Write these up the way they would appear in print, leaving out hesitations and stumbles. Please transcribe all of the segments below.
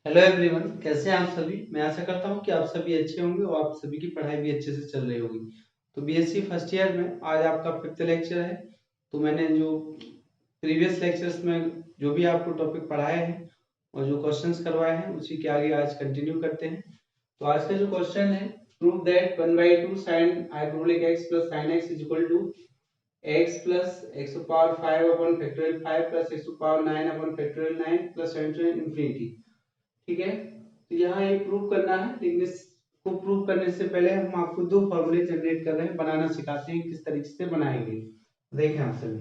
Hello everyone, कैसे हैं आप सभी। मैं आशा करता हूं कि आप सभी अच्छे होंगे और आप सभी की पढ़ाई भी अच्छे से चल रही होगी। तो बीएससी फर्स्ट ईयर में आज आपका 5th लेक्चर है। तो मैंने जो प्रीवियस लेक्चर्स में जो भी आपको टॉपिक पढ़ाए हैं और जो क्वेश्चंस करवाए हैं उसी के आगे आज कंटिन्यू करते हैं। तो आज का जो क्वेश्चन है, prove that 1/2 sin hyperbolic x plus sin x is equal to x plus x to power 5 upon factorial 5 plus x to power 9 upon factorial 9 plus infinity। ठीक है, तो यहाँ ये प्रूव करना है, लेकिन इसको प्रूव करने से पहले हम आपको दो फॉर्मूले जनरेट कर रहे हैं, बनाना सिखाते हैं किस तरीके से बनाएंगे। देखें आप सभी,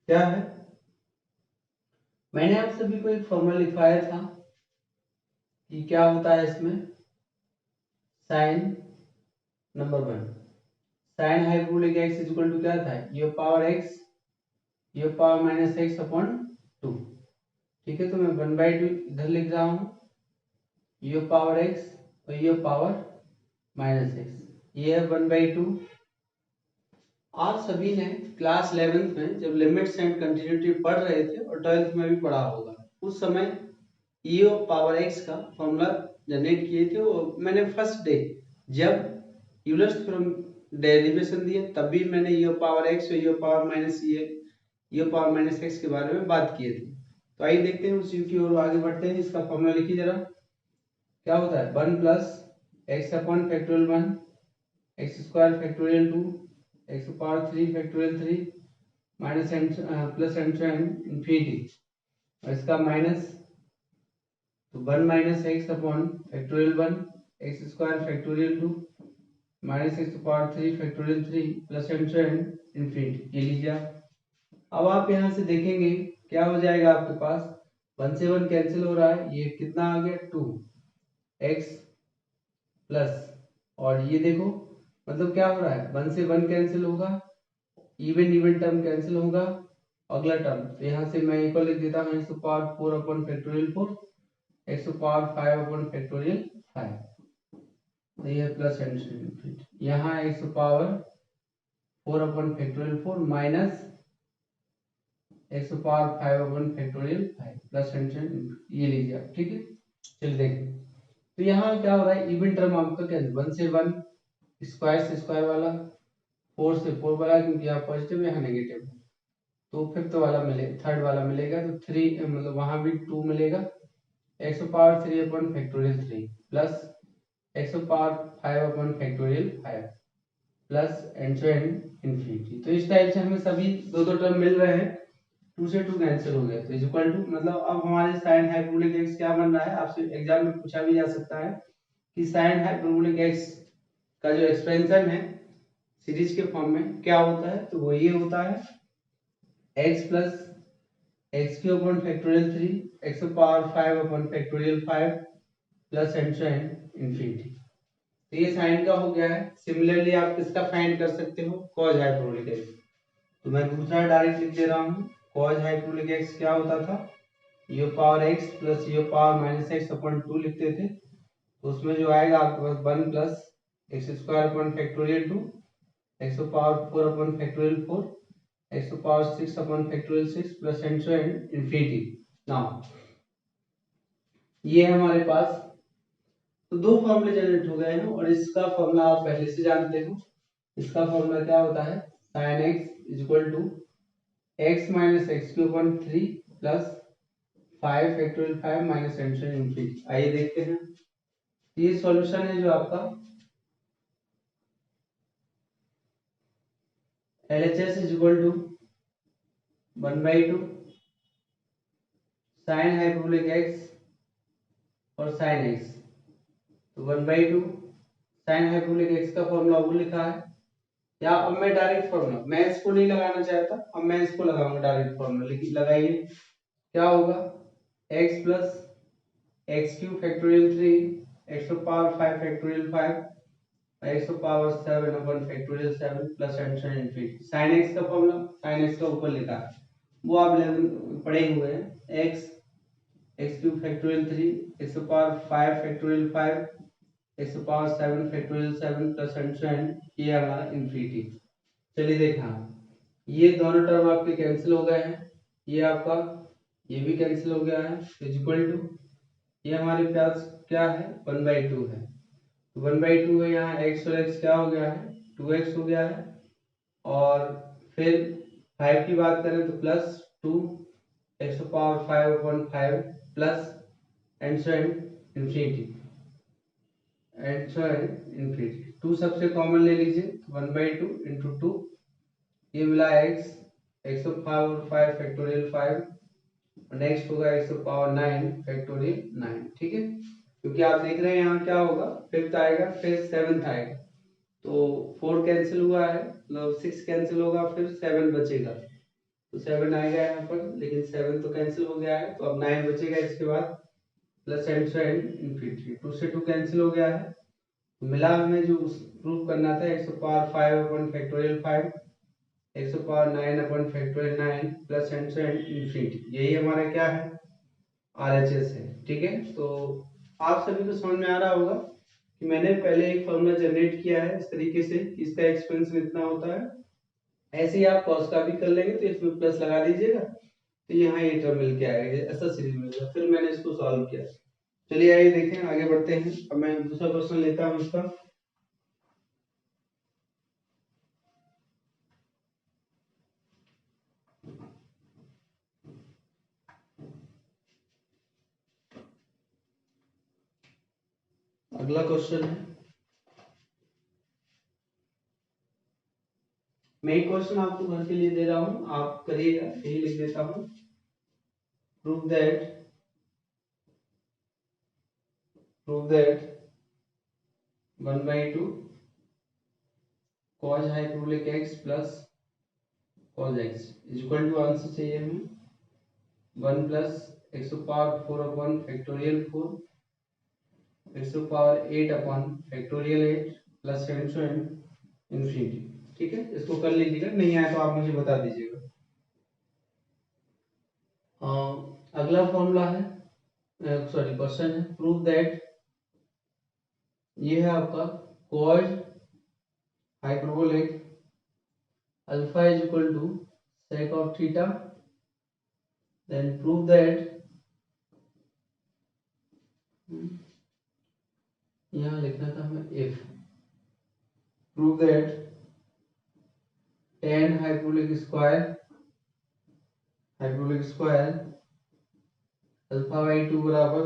क्या है, मैंने आप सभी को एक फॉर्मूला लिखवाया था कि क्या होता है इसमें। Sine number 1, sine hyperbolic x is equal to क्या था, ये पावर x, ये पावर माइनस x अपॉन 2। ठीक है, तो मैं 1/2 इधर लिख रहा हूँ, ये पावर x और ये पावर माइनस x, ये है 1/2। आप सभी ने क्लास 11th में जब लिमिट्स एंड कंटिन्यूटी पढ़ रहे थे और 12th में भी पढ़ा होगा, उस समय ई पावर एक्स का फॉर्मूला जनरेट किए थे। और मैंने फर्स्ट डे जब यूलर्स थ्योरम डेरिवेशन दिए तब भी मैंने ई पावर एक्स और ई पावर माइनस ई पावर माइनस एक्स के बारे में बात किए थे। तो आइए देखते हैं उसी की ओर आगे बढ़ते हैं। इसका फॉर्मूला लिखिए जरा, क्या होता है, 1 plus x upon factorial 1 x square factorial 2 x power 3 factorial 3 minus and plus and to and infinity, और इसका माइनस, तो 1 minus x upon factorial 1 x square factorial 2 minus x power 3 factorial 3 plus and to and infinity. ये लीजिए अब आप यहाँ से देखेंगे क्या हो जाएगा आपके पास, 1 से 1 कैंसिल हो रहा है, ये कितना आ गया 2 एक्स प्लस, और ये देखो मतलब क्या हो रहा है, 1 से 1 कैंसिल होगा, इवन इवन टर्म कैंसिल होगा, अगला टर्म, तो यहाँ से मैं इक्वल लिख देता हूँ x power 4 upon factorial 4 x power 5 upon factorial 5, तो ये प्लस एंड यहाँ x power 4 upon factorial 4 minus x power 5 upon factorial 5 plus and ये लीजिए आप। ठीक है, चलिए देखें, तो यहाँ क्या हो रहा है, इवन टर्म आपका कैंसिल, 1 से 1 स्क्वायर से स्क्वायर वाला, 4 से 4 वाला, क्योंकि यहाँ पॉजिटिव यहाँ नेगेटिव, तो फिफ्थ वाला मिले, थर्ड वाला मिलेगा, तो 3 मतलब वहां भी 2 मिलेगा, x power 3 upon factorial 3 plus x power 5 upon factorial 5 plus and to and infinity. तो इस टाइप से हमें सभी दो दो टर्म मिल रहे हैं, 2 से 2 कैंसिल हो गया, तो इज इक्वल टू, मतलब अब हमारे साइन हाइपरबोलिक एक्स क्या बन रहा है, आपसे एग्जाम में पूछा भी जा सकता है कि साइन हाइपरबोलिक एक्स का जो एक्सपेंशन है सीरीज के फॉर्म में क्या होता है, तो वो ये होता है x plus x cube upon factorial 3 x power 5 upon factorial 5 plus and to and infinity. तो ये साइन का हो गया है। सिमिलरली आप किसका फाइंड कर सकते हो, cos हाइपरबोलिक एक्स, तो मैं दूसरा डायरेक्ट लिख दे रहा हूँ, cos हाइपरबोलिक एक्स क्या होता था, ये पावर x प्लस ये पावर माइनस एक्स अपॉन 2 लिखते थे, तो उसमें जो आएगा आपके पास 1 plus x square upon factorial 2 x power 4 upon factorial 4 x power 6 upon factorial 6 plus and to and infinity. Now ये है हमारे पास, तो दो फॉर्मूले जनरेट हो गए हैं और इसका फॉर्मूला आप पहले से जानते हो। इसका फॉर्मूला क्या होता है, sin x is equal to x minus x cube upon 3 plus 5 factorial 5 minus and to and infinity. आइए देखते हैं, ये सॉल्यूशन है जो आपका LHS is equal to 1/2 sine hyperbolic x और साइन x, तो 1/2 साइन हाइपरबोलिक x का फॉर्मूला वो लिखा है, या अब मैं डायरेक्ट फॉर्मूला, मैं इसको नहीं लगाना चाहता, अब मैं इसको लगाऊंगा डायरेक्ट फॉर्मूला, लेकिन लगाइए क्या होगा, x plus x cube factorial 3 x power 5 factorial 5 x power 7 upon factorial 7 plus and to infinity. sin x का फॉर्मूला, sin x का ऊपर लिखा है वो आप 11 पढ़े हुए हैं, x x cube factorial 3 x power 5 factorial 5 x power 7 factorial 7 plus and to and, ये हमारा इन्फिनिटी। चलिए देखा, ये दोनों टर्म आपके कैंसिल हो गए हैं, ये आपका ये भी कैंसिल हो गया है, इक्वल टू ये हमारे पास क्या है 1/2 है, तो 1/2 है, यहाँ x और x क्या हो गया है 2x हो गया है। और फिर 5 की बात करें तो plus 2 x⁵ plus and so and infinity, and so and infinity. 2 सबसे कॉमन ले लीजिए, 1/2 इंटू 2, ये मिला x⁵ 5 नेक्स्ट होगा x⁹ 9 फैक्टोरियल 9, ठीक है। क्योंकि आप देख रहे हैं यहाँ क्या होगा, फिफ्थ आएगा फिर सेवन्थ आएगा, तो 4 कैंसिल हुआ है, मतलब 6 कैंसिल होगा, फिर 7 बचेगा, तो 7 आएगा यहाँ पर, लेकिन 7 तो कैंसिल हो गया है, तो अब 9 बचेगा इसके बाद, plus and so and infinity. 2 से 2 कैंसिल हो गया है, तो मिला हमें जो प्रूव करना था x⁵ 5 x⁹ 9 plus and so and infinity, यही हमारा क्या है RHS है, ठीक है। तो आप सभी को समझ में आ रहा होगा कि मैंने पहले एक फॉर्मूला जनरेट किया है इस तरीके से कि इसका एक्सपेंशन इतना होता है, ऐसे ही आप कॉस का भी कर लेंगे तो इसमें प्लस लगा दीजिएगा, तो यहाँ ये टर्म मिल के आएगा, ऐसा सीरीज मिलेगा। फिर मैंने इसको सॉल्व किया। चलिए आइए देखें, आगे बढ़ते हैं। अब मैं दूसरा क्वेश्चन लेता हूँ इसका। अगला क्वेश्चन है, मैं एक क्वेश्चन आपको घर के लिए दे रहा हूँ, आप करिएगा, यही लिख देता हूँ। Prove that 1/2 cos hyperbolic x plus cos x is equal to, answer चाहिए हमें 1 plus x⁴ factorial 4 x⁴ 8 plus and so and infinity, ठीक है। इसको कर लीजिएगा, नहीं आया तो आप मुझे बता दीजिएगा। अगला फॉर्मूला है, सॉरी क्वेश्चन है, प्रूव दैट, ये है आपका cos hyperbolic alpha is equal to sec of theta, then prove that, यहाँ लिखना था हमें if, prove that tan hyperbolic square α/2 बराबर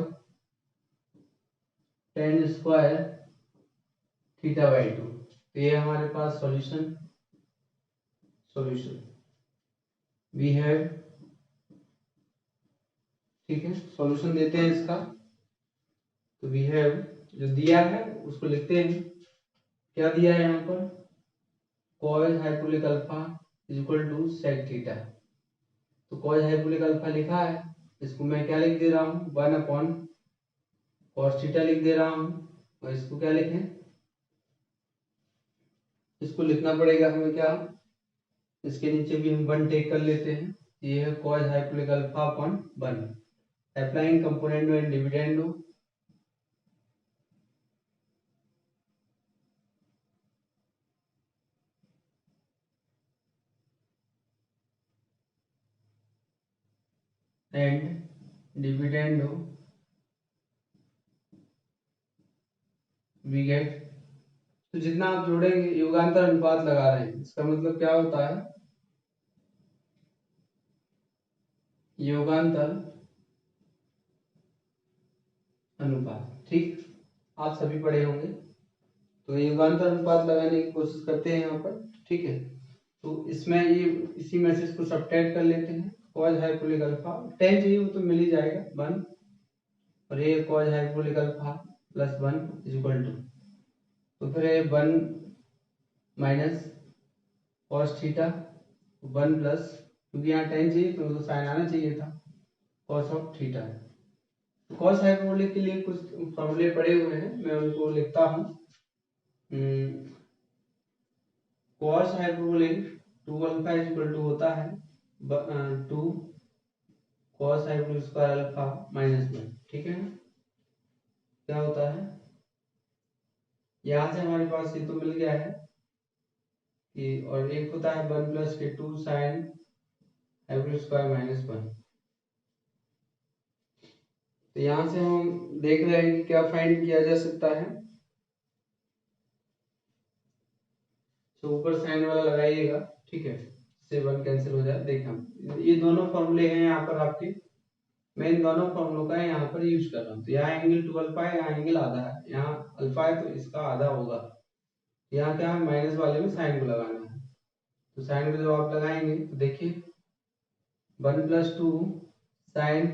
tan स्क्वायर θ/2। तो ये हमारे पास सॉल्यूशन वी हैव, ठीक है। सॉल्यूशन देते हैं इसका, तो वी हैव जो दिया है उसको लिखते हैं। क्या दिया है यहाँ पर, cos hyperbolic alpha is equal to sec theta, तो cos हाइपरबोलिक अल्फा लिखा है, इसको मैं क्या लिख दे रहा हूँ 1/cos थीटा लिख दे रहा हूँ, और इसको क्या लिखें, इसको लिखना पड़ेगा हमें क्या, इसके नीचे भी हम 1 टेक कर लेते हैं, ये है cos hyperbolic alpha upon 1, applying componendo and dividendo, and dividendo we get. तो जितना आप जोड़ेंगे, योगांतर अनुपात लगा रहे हैं, इसका मतलब क्या होता है, योगांतर अनुपात, ठीक, आप सभी पढ़े होंगे। तो योगांतर अनुपात लगाने की कोशिश करते हैं यहाँ पर, ठीक है। तो इसमें ये इसी में से इसको सब्ट्रैक्ट कर लेते हैं, cos हाइपरबोलिक अल्फा, tan चाहिए वो तो मिल ही जाएगा 1, और ये cos hyperbolic alpha plus 1 is equal to, तो फिर ये 1 माइनस cos थीटा 1 प्लस, क्योंकि यहाँ tan चाहिए तो साइन आना चाहिए था, cos of theta. cos hyperbolic के लिए कुछ फॉर्मूले पड़े हुए हैं, मैं उनको लिखता हूँ। cos hyperbolic 2 alpha is equal to होता है 2 cos hyperbolic square alpha minus 1, ठीक है। क्या होता है, यहाँ से हमारे पास ये तो मिल गया है कि, और एक होता है 1 प्लस के 2 साइन हाइपरबोलिक स्क्वायर माइनस 1, तो यहाँ से हम देख रहे हैं कि क्या फाइंड किया जा सकता है। तो ऊपर साइन वाला लगाइएगा, ठीक है, से 1 कैंसिल हो जाए। देखिए हम ये दोनों फॉर्मूले हैं यहाँ पर आपके, मैं इन दोनों फॉर्मूलों का यहाँ पर यूज कर रहा हूँ। तो यहाँ एंगल 2 अल्फा है, यहाँ एंगल आधा है, यहाँ अल्फा है तो इसका आधा होगा। यहाँ क्या है, माइनस वाले में साइन को लगाना है। तो साइन को जब आप लगाएंगे तो देखिए 1+2 sine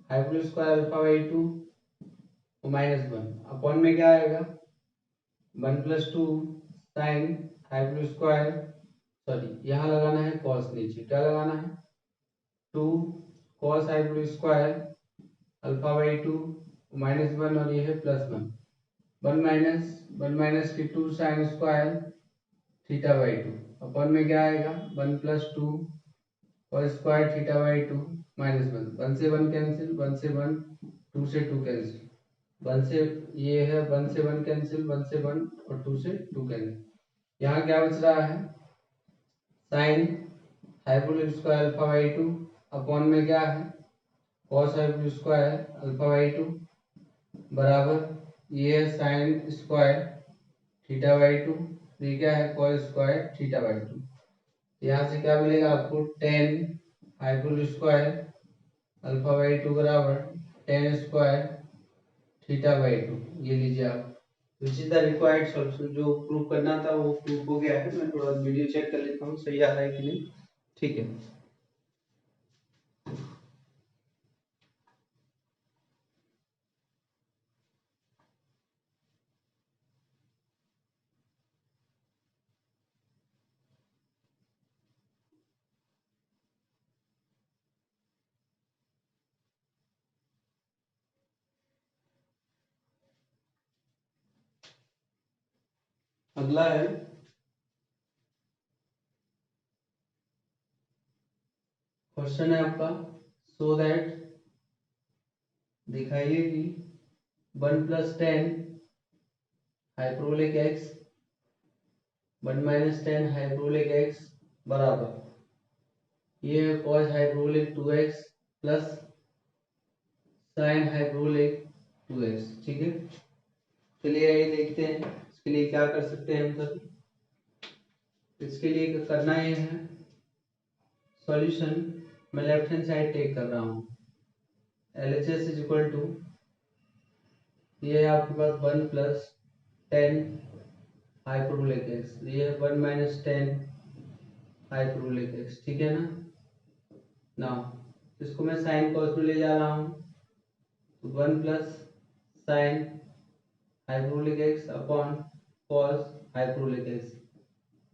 hypotenuse square alpha by 2 -1 upon में क्या आएगा 1+2 साइन हाइपोटेन्यूज स्क्वायर, सॉरी यहाँ लगाना है कॉस, नीचे क्या लगाना है 2 cos hypotenuse square alpha by 2 -1 और ये है +1 1 की 2 sign square theta by 2 upon में क्या आएगा 1+2 कॉस स्क्वायर थीटा बाई 2 -1 1 से 1 कैंसिल, 1 से 1 2 से 2 कैंसिल, 1 से ये है 1 से 1 कैंसिल, 1 से 1 और 2 से 2 कैंसिल। यहाँ क्या बच रहा है sine hypotenuse square alpha by 2 upon में क्या है cos hypotenuse square alpha by 2 बराबर ये है साइन स्क्वायर थीटा बाई 2, ये क्या है कॉस स्क्वायर थीटा बाई 2। यहाँ से क्या मिलेगा आपको tan hypotenuse square alpha by 2 बराबर tan स्क्वायर थीटा बाई 2। ये लीजिए आप, which is the required solution. जो प्रूव करना था वो प्रूव हो गया है। मैं थोड़ा वीडियो चेक कर लेता हूँ सही आ रहा है कि नहीं, ठीक है। अगला है क्वेश्चन है आपका, सो दैट दिखाइए कि 1+10 हाइपरबोलिक x 1 - 10 हाइपरबोलिक x बराबर ये है cos hyperbolic 2x plus sine hyperbolic 2x, ठीक है। चलिए ये देखते हैं इसके लिए क्या कर सकते हैं हम सभी। इसके लिए करना ये है सॉल्यूशन, मैं लेफ्ट हैंड साइड टेक कर रहा हूँ। LHS इज इक्वल टू ये है आपके पास 1+10 हाइपरबोलिक x, ये है 1 - 10 हाइपरबोलिक x, ठीक है ना। नाउ इसको मैं साइन कॉस में ले जा रहा हूँ, तो 1 plus sine hyperbolic x upon cos hyperbolic x,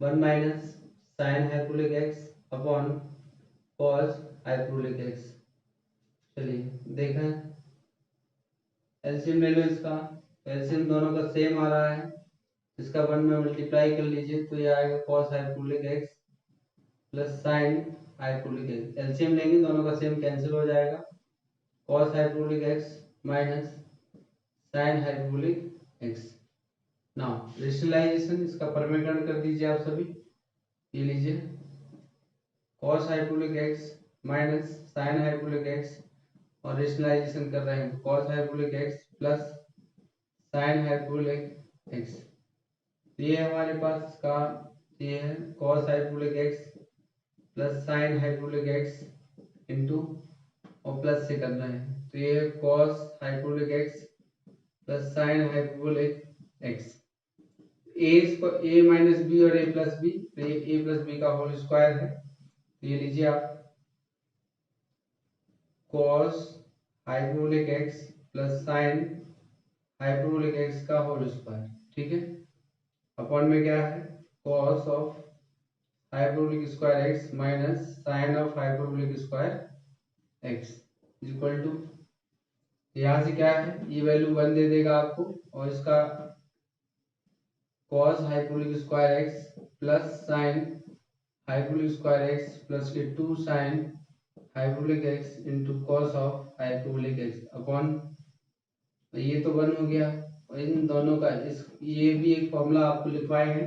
1 minus sine hyperbolic x upon cos hyperbolic x। चलिए देखें एलसीएम ले लो इसका, एलसीएम दोनों का सेम आ रहा है, इसका 1 में मल्टीप्लाई कर लीजिए तो ये आएगा cos hyperbolic x plus sine hyperbolic x। LCM लेंगे दोनों का सेम कैंसिल हो जाएगा, cos hyperbolic x minus sine hyperbolic x। Now rationalisation, इसका परमीकरण कर दीजिए आप सभी। ये लीजिए cos hyperbolic x minus sine hyperbolic x और रेशनलाइजेशन कर रहे हैं तो cos hyperbolic x plus sine hyperbolic x। ये हमारे पास इसका ये है cos hyperbolic x plus sine hyperbolic x into और प्लस से करना है तो ये है cos hyperbolic x plus sine hyperbolic x। a minus b और a प्लस बी, तो ये a प्लस बी का होल स्क्वायर है। तो ये लीजिए आप cos hyperbolic x plus sine hyperbolic x का होल स्क्वायर, ठीक है, अपॉन में क्या है cos of hyperbolic square x minus sine of hyperbolic square x equal to, यहाँ से क्या है ये वैल्यू 1 दे देगा आपको और इसका cos hyperbolic square x plus sine hyperbolic square x plus के 2 sine hyperbolic x into cos of hyperbolic x upon, ये तो 1 हो गया और इन दोनों का इस ये भी एक फॉर्मूला आपको लिखवाए हैं,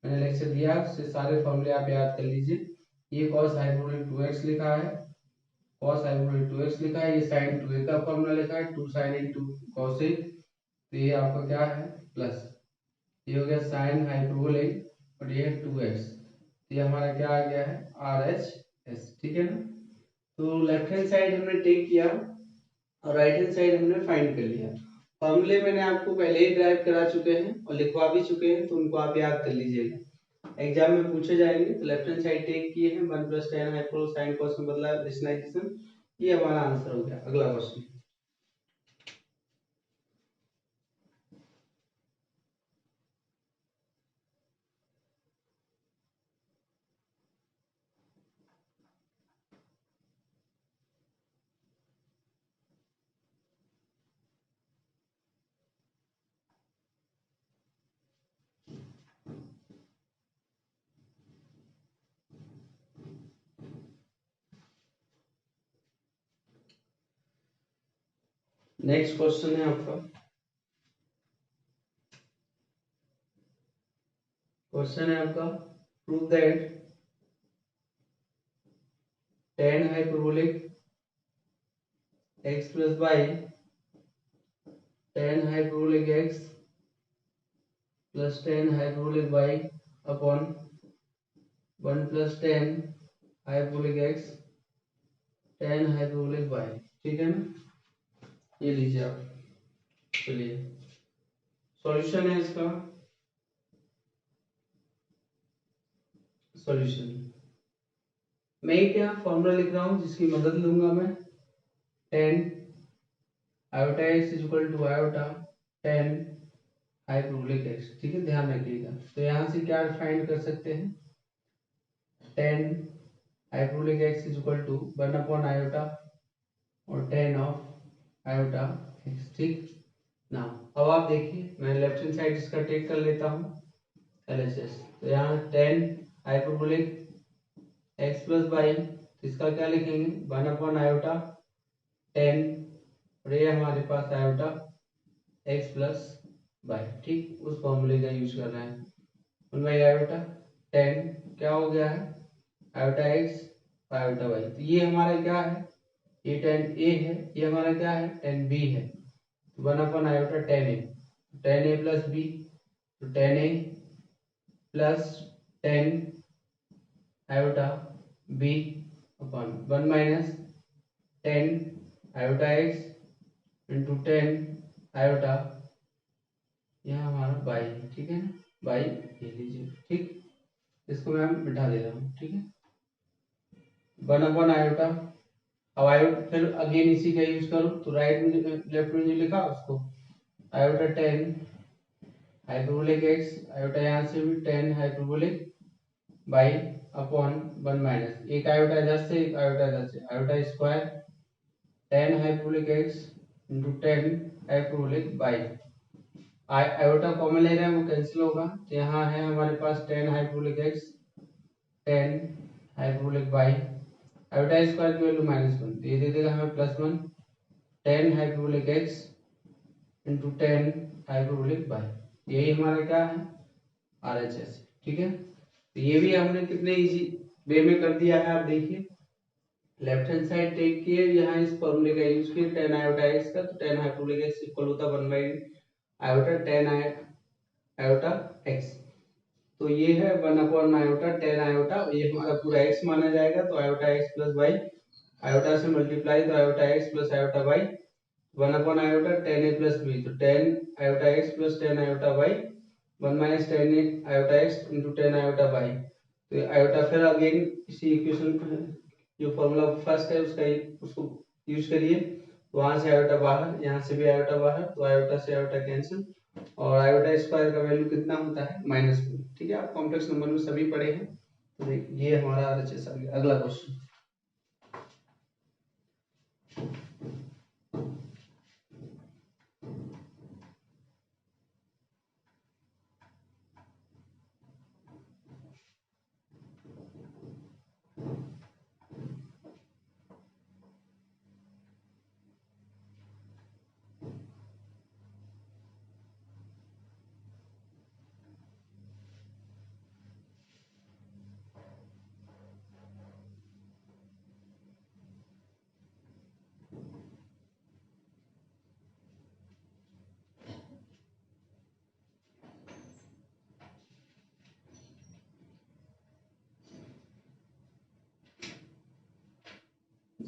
मैंने लेक्चर दिया उससे सारे फॉर्मूले आप याद कर लीजिए। ये cos हाइपरबोलिक 2x लिखा है, cos हाइपरबोलिक 2x लिखा है, ये sin 2a का फॉर्मूला लिखा है 2 sin into cos a, तो ये आपका क्या है प्लस, ये हो गया sin हाइपरबोलिक और ये है 2x, तो ये हमारा क्या आ गया है RHS, ठीक है ना। तो लेफ्ट हैंड साइड हमने टेक किया और राइट हैंड साइड हमने फाइंड कर लिया। फॉर्मूले मैंने आपको पहले ही ड्राइव करा चुके हैं और लिखवा भी चुके हैं, तो उनको आप याद कर लीजिएगा, एग्जाम में पूछे जाएंगे। तो लेफ्ट हैंड साइड टेक किए हैं 1 + tan हाइपर sin cos में बदला रेशनलाइजेशन, ये हमारा आंसर हो गया। अगला क्वेश्चन, नेक्स्ट क्वेश्चन है आपका, क्वेश्चन है आपका prove that tan hyperbolic x + y tan hyperbolic x + tan hyperbolic y upon 1 + tan hyperbolic x tan hyperbolic y, ठीक है ना। ये लीजिए आप, चलिए सॉल्यूशन है इसका, सॉल्यूशन मैं क्या फॉर्मूला लिख रहा हूं जिसकी मदद लूंगा मैं, tan iota x = iota tan hyperbolic x, ठीक है, ध्यान रखिएगा। तो यहां से क्या फाइंड कर सकते हैं, tan हाइपरबोलिक x = 1 आयोटा और tan ऑफ आयोटा x, ठीक ना। अब आप देखिए मैं लेफ्ट हैंड साइड इसका टेक कर लेता हूं LHS, तो यहाँ tan हाइपरबोलिक x + y, इसका क्या लिखेंगे 1 आयोटा tan, और ये हमारे पास आयोटा x + y, ठीक, उस फॉर्मूले का यूज कर रहे हैं। 1 आयोटा tan क्या हो गया है आयोटा x आयोटा y, तो ये हमारा क्या है, ये tan a है, ये हमारा क्या है tan b है, 1 iota tan a, tan a + b, तो tan a + tan iota b upon 1 - tan iota x into tan iota, यहाँ हमारा बाई है, ठीक है ना, बाई ये लीजिए, ठीक, इसको मैं बिठा दे रहा हूँ, ठीक है 1 आयोटा। अब आयोटा फिर अगेन इसी का यूज करो, तो राइट में लेफ्ट में जो लिखा उसको iota tan hyperbolic x, iota यहाँ से भी tan हाइपरबोलिक बाई अपॉन 1 - एक आयोटा इधर से एक आयोटा इधर से, iota square tan hyperbolic x into tan hyperbolic by, iota common ले रहे हैं वो कैंसिल होगा, तो यहाँ है हमारे पास tan hyperbolic x tan hyperbolic by, iota square की वैल्यू -1, तो ये दे देगा हमें +1 tan hyperbolic x into tan hyperbolic by, यही हमारा क्या है RHS, ठीक है। तो ये भी हमने कितने इजी वे में कर दिया है, आप देखिए लेफ्ट हैंड साइड टेक किए, यहाँ इस फॉर्मूले का यूज किया tan आयोटा x का, तो tan हाइपरबोलिक x इक्वल होता 1/आयोटा tan आयोटा x, तो ये है 1 आयोटा tan आयोटा, ये हमारा पूरा x माना जाएगा, तो आयोटा x + y, आयोटा से मल्टीप्लाई, तो iota x + iota y, 1 iota tan a + b, तो tan iota x + tan iota y, 1 - tan iota x into tan iota y, तो आयोटा फिर अगेन इसी इक्वेशन जो फॉर्मूला फर्स्ट है उसको use करिए, तो वहां से आयोटा बाहर, यहाँ से भी आयोटा बाहर, तो आयोटा से आयोटा कैंसिल, और आयोटा स्क्वायर का वैल्यू कितना होता है -2, ठीक है, आप कॉम्प्लेक्स नंबर में सभी पढ़े हैं। तो ये हमारा RHS आ गया। अगला क्वेश्चन,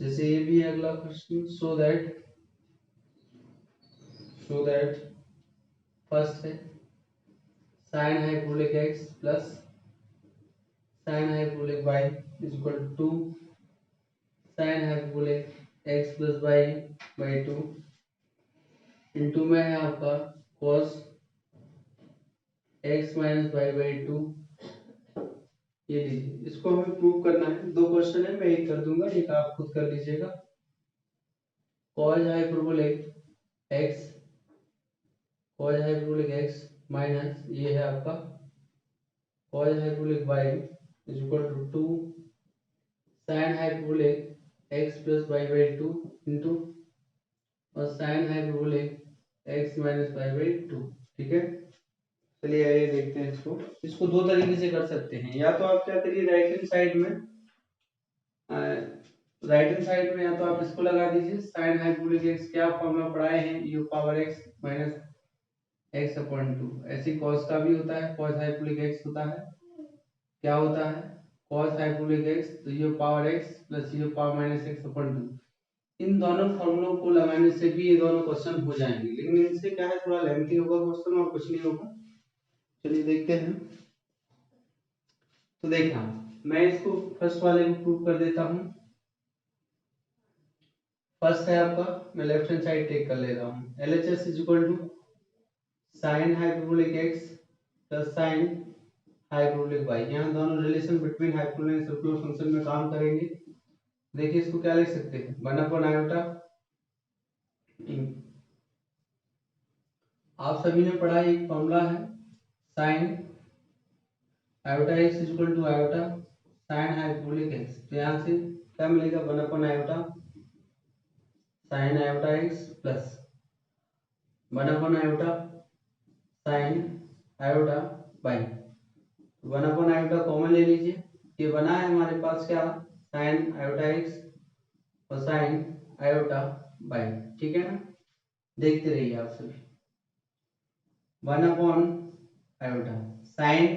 जैसे ये भी है अगला क्वेश्चन, सो दैट फर्स्ट है sine hyperbolic x plus sine hyperbolic y is equal to sine hyperbolic x plus y by 2 into में है आपका cos x minus y by 2। ये लीजिए, इसको हमें प्रूव करना है। दो क्वेश्चन है, मैं एक कर दूंगा, एक आप खुद कर लीजिएगा। cos hyperbolic x cos hyperbolic x minus ये है आपका cos hyperbolic y is equal to 2 sine hyperbolic x plus y by 2 into और sine hyperbolic x minus y by 2। ठीक है, चलिए आइए देखते हैं इसको। इसको दो तरीके से कर सकते हैं, या तो आप क्या करिए राइट हैंड साइड में या तो आप इसको लगा दीजिए साइन हाइपरबोलिक x, क्या फॉर्मूला पढ़ाए हैं, u power x minus x upon 2। ऐसे cos का भी होता है, cos हाइपरबोलिक x होता है, क्या होता है cos हाइपरबोलिक x, तो u power x plus u power minus x upon 2। इन दोनों फॉर्मूलों को लगाने से भी ये दोनों क्वेश्चन हो जाएंगे, लेकिन इनसे क्या है थोड़ा लेंथी होगा क्वेश्चन और कुछ नहीं होगा। चलिए देखते हैं। तो देखना, मैं इसको फर्स्ट वाले को प्रूव कर देता हूँ। फर्स्ट है आपका, मैं लेफ्ट हैंड साइड टेक कर ले रहा हूँ। LHS is equal to sine hyperbolic x plus sine hyperbolic y। यहाँ दोनों relation between hyperbolic and circular function में काम करेंगे। देखिए इसको क्या लिख सकते हैं, 1/i। आप सभी ने पढ़ा एक फॉर्मूला है sine iota x is equal to iota sine hyperbolic x। तो यहाँ से क्या मिलेगा, 1/i sine iota x plus 1/i sine iota by 1/i common ले लीजिए। ये बना है हमारे पास क्या, साइन आयोटा x और साइन आयोटा बाई। ठीक है ना, देखते रहिए आप सभी। 1/i sine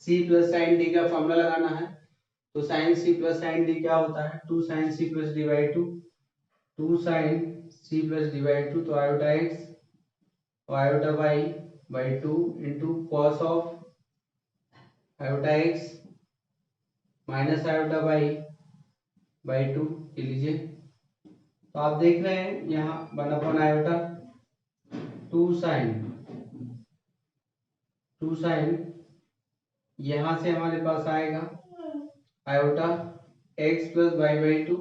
c plus sine d का फॉर्मूला लगाना है। तो sine c plus sine d क्या होता है, 2 sine c plus d by 2, 2 sine c plus d by 2, तो आयोटा x और iota y by 2 into cos of iota x minus iota y by 2 के लीजिए। तो आप देख रहे हैं यहाँ 1/i 2 साइन यहाँ से हमारे पास आएगा iota x plus y by 2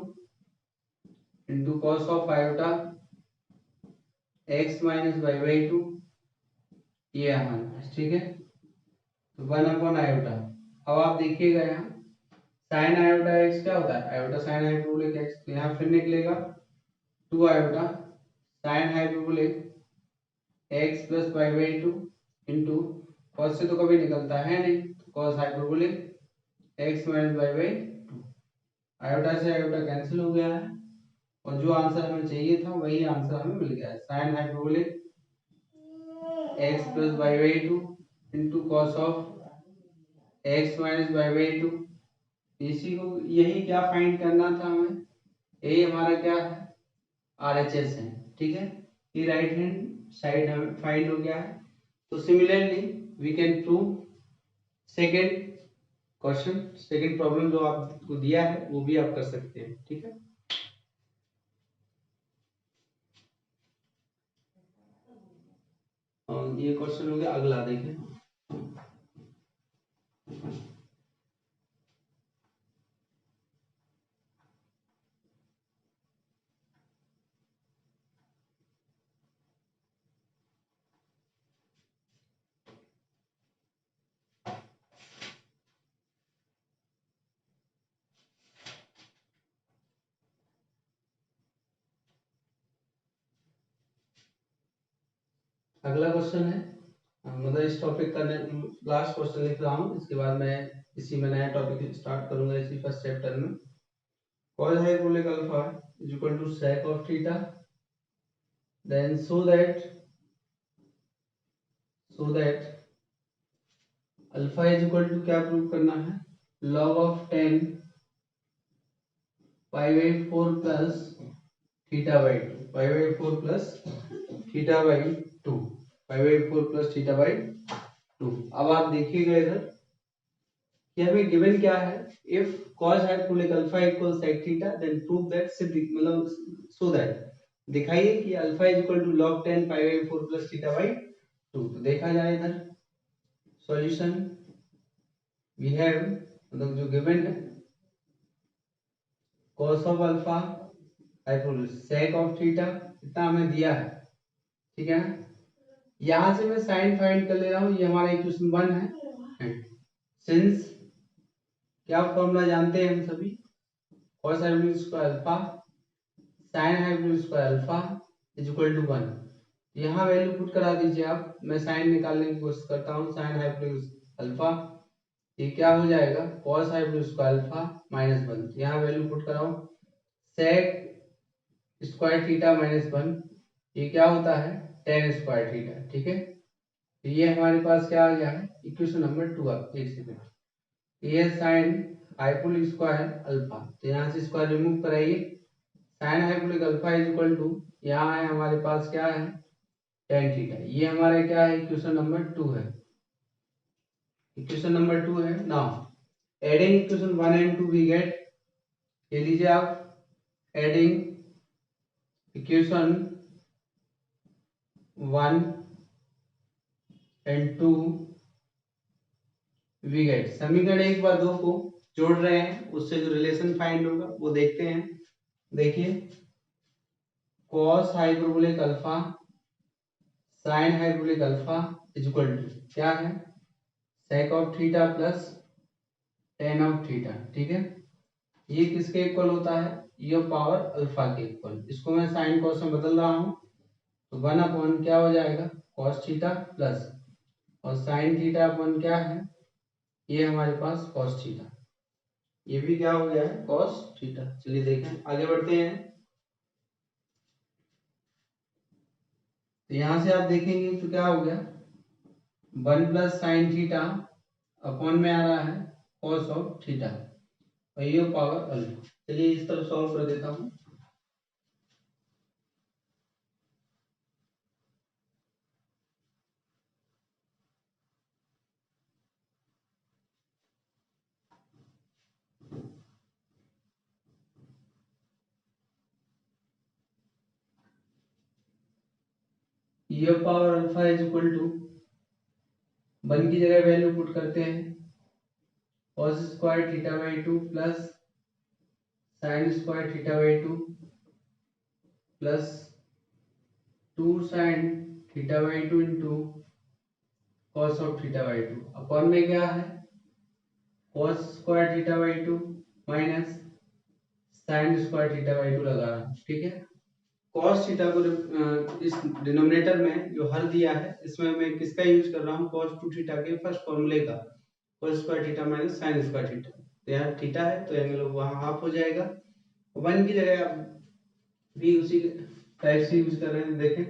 into cos of iota x minus y by 2, ये हमारे पास। ठीक है, तो 1/i। अब आप देखिएगा यहाँ साइन आयोटा x क्या होता है, आयोटा साइन हाइपरबोलिक x, तो यहाँ फिर निकलेगा 2 iota sine hyperbolic x plus y by 2 into cos से तो कभी निकलता है नहीं, तो cos hyperbolic x minus y by 2। Iota से आयोटा कैंसिल हो गया है और जो आंसर हमें चाहिए था वही आंसर हमें मिल गया है, sine hyperbolic x plus y by 2 into cos of x minus y by 2। इसी को, यही क्या फाइंड करना था हमें, यही हमारा क्या है RHS है। ठीक है, ये राइट हैंड साइड हमें फाइंड हो गया है। तो similarly we can prove second question, second problem जो आपको दिया है वो भी आप कर सकते हैं। ठीक है, और ये क्वेश्चन हो गया। अगला देखें, अगला क्वेश्चन है, मतलब इस टॉपिक का लास्ट क्वेश्चन लिख रहा हूँ, इसके बाद मैं इसी में नया टॉपिक स्टार्ट करूंगा इसी फर्स्ट चैप्टर में। cos hyperbolic alpha is equal to sec of theta, then so that alpha is equal to क्या प्रूव करना है, log of tan pi by 4 plus theta by 2, pi by 4 plus theta by 2, pi by 4 plus theta by 2। अब आप देखिएगा इधर कि हमें given क्या है, if cos hyperbolic alpha equals sec theta then prove that सिद्ध मतलब सो दैट दिखाइए कि alpha is equal to log 10 pi by 4 plus theta by 2। तो देखा जाए इधर सॉल्यूशन वी हैव मतलब जो गिवन है cos of alpha hyperbolic sec of theta इतना हमें दिया है, ठीक है ना। यहां से मैं साइन फाइंड कर ले रहा हूं, ये हमारा इक्वेशन 1 है। सिंस क्या फॉर्मूला जानते हैं हम सभी, cos hyperbolic square alpha sin hyperbolic square alpha is equal to 1। यहाँ वैल्यू पुट करा दीजिए आप, मैं साइन निकालने की कोशिश करता हूँ। sin हाइपरबोलिक अल्फा ये क्या हो जाएगा, cos hyperbolic square alpha minus 1। यहाँ वैल्यू पुट कराओ, sec स्क्वायर थीटा माइनस 1 ये क्या होता है tan स्क्वायर थीटा, ठीक है। तो ये हमारे पास क्या आ गया है इक्वेशन नंबर 2। एक सेकंड, ये साइन हाइपरबोलिक स्क्वायर अल्फा, तो यहाँ से स्क्वायर रिमूव कराइए। Sine hyperbolic alpha is equal to यहाँ है हमारे पास क्या है tan थीटा, ये हमारा क्या है इक्वेशन नंबर 2 है। इक्वेशन नंबर 2 है। Now adding equation 1 and 2 we get, ये लीजिए आप, adding equation 1 and 2 we get, समीकरण 1 व 2 को जोड़ रहे हैं, उससे जो रिलेशन फाइंड होगा वो देखते हैं। देखिए cos hyperbolic alpha sin hyperbolic alpha is equal to क्या है sec of theta plus tan of theta, ठीक है। ये किसके इक्वल होता है, ये पावर अल्फा के इक्वल। इसको मैं साइन कॉस में बदल रहा हूँ, तो 1 अपॉन क्या हो जाएगा cos थीटा प्लस, और sin थीटा अपॉन क्या है ये हमारे पास cos थीटा, ये भी क्या हो गया है cos थीटा। चलिए देखें आगे बढ़ते हैं। तो यहां से आप देखेंगे तो क्या हो गया 1 प्लस साइन थीटा अपॉन में आ रहा है cos ऑफ थीटा और ये पावर अल्फा। चलिए इस तरफ सॉल्व कर देता हूँ। ये power alpha is equal to 1 की जगह वैल्यू पुट करते हैं cos square theta by 2 plus sine square theta by 2 plus 2 sine theta by 2 into cos of theta by 2 upon में क्या है cos square theta by 2 minus sine square theta by 2 लगा रहा हूं, ठीक है। cos थीटा को इस डिनोमिनेटर में जो हर दिया है इसमें मैं किसका यूज कर रहा हूँ cos 2 थीटा के फर्स्ट फॉर्मूले का, cos square theta minus sine square theta. तो यहाँ थीटा है तो एंगल वहां हाफ हो जाएगा। 1 की जगह आप भी उसी टाइप से यूज कर रहे हैं। देखें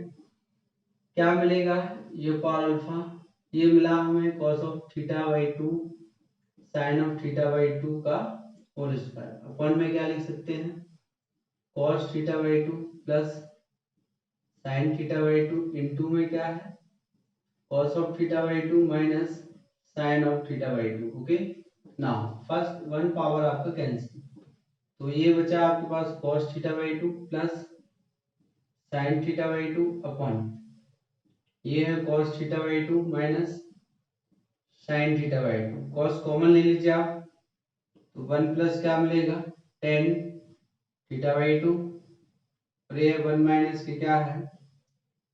क्या मिलेगा, ये पावर अल्फा ये मिला हमें cos of theta by 2 sine of theta by 2 का होल स्क्वायर अपॉन में क्या लिख सकते हैं cos theta by 2 plus sine theta by 2 into में क्या है cos of theta by 2 minus sine of theta by 2। Okay, now first one power आपका कैंसिल, तो ये बचा आपके पास cos theta by 2 plus sine theta by 2 upon ये है cos theta by 2 minus sine theta by 2। cos common ले लीजिए आप, तो 1 प्लस क्या मिलेगा tan थीटा बाई 2 और ये 1 माइनस के क्या है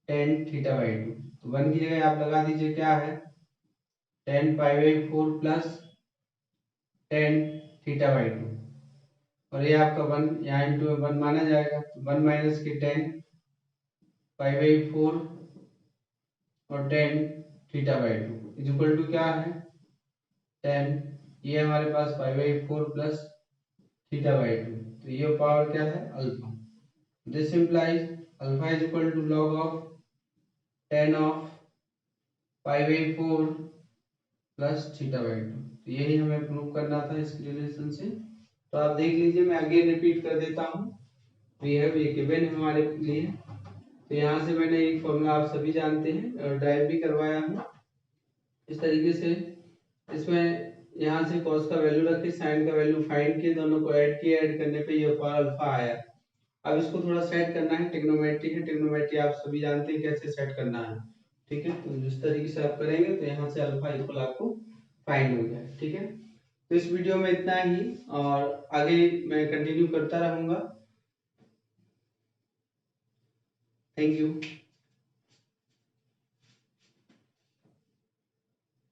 tan थीटा बाई 2। तो 1 की जगह आप लगा दीजिए क्या है tan pi by 4 plus tan theta by 2 और ये आपका 1 यहाँ इंटू 1 माना जाएगा, तो 1 माइनस के tan पाई बाई 4 और tan theta by 2 is equal to क्या है tan, ये हमारे पास pi by 4 plus theta by 2, तो ये पावर क्या है alpha. This implies alpha is equal to log of tan of pi by 4 plus theta by 2। तो यही हमें प्रूव करना था इसकी रिलेशन से। तो आप देख लीजिए, मैं अगेन रिपीट कर देता हूँ। वी हैव ये गिवन है हमारे लिए, तो यहाँ से मैंने एक फॉर्मूला आप सभी जानते हैं, ड्राइव भी करवाया हूँ इस तरीके से। इसमें यहाँ से कॉस का वैल्यू रखे, साइन का वैल्यू फाइंड किए, दोनों को ऐड किए, ऐड करने पे ये अल्फा आया। अब इसको थोड़ा सेट करना है, ट्रिग्नोमेट्री है, ट्रिग्नोमेट्री आप सभी जानते हैं कैसे सेट करना है, ठीक है। तो जिस तरीके से आप करेंगे तो यहाँ से अल्फा इक्वल आपको फाइंड हो जाए, ठीक है। तो इस वीडियो में इतना ही, और आगे मैं कंटिन्यू करता रहूंगा। Thank you.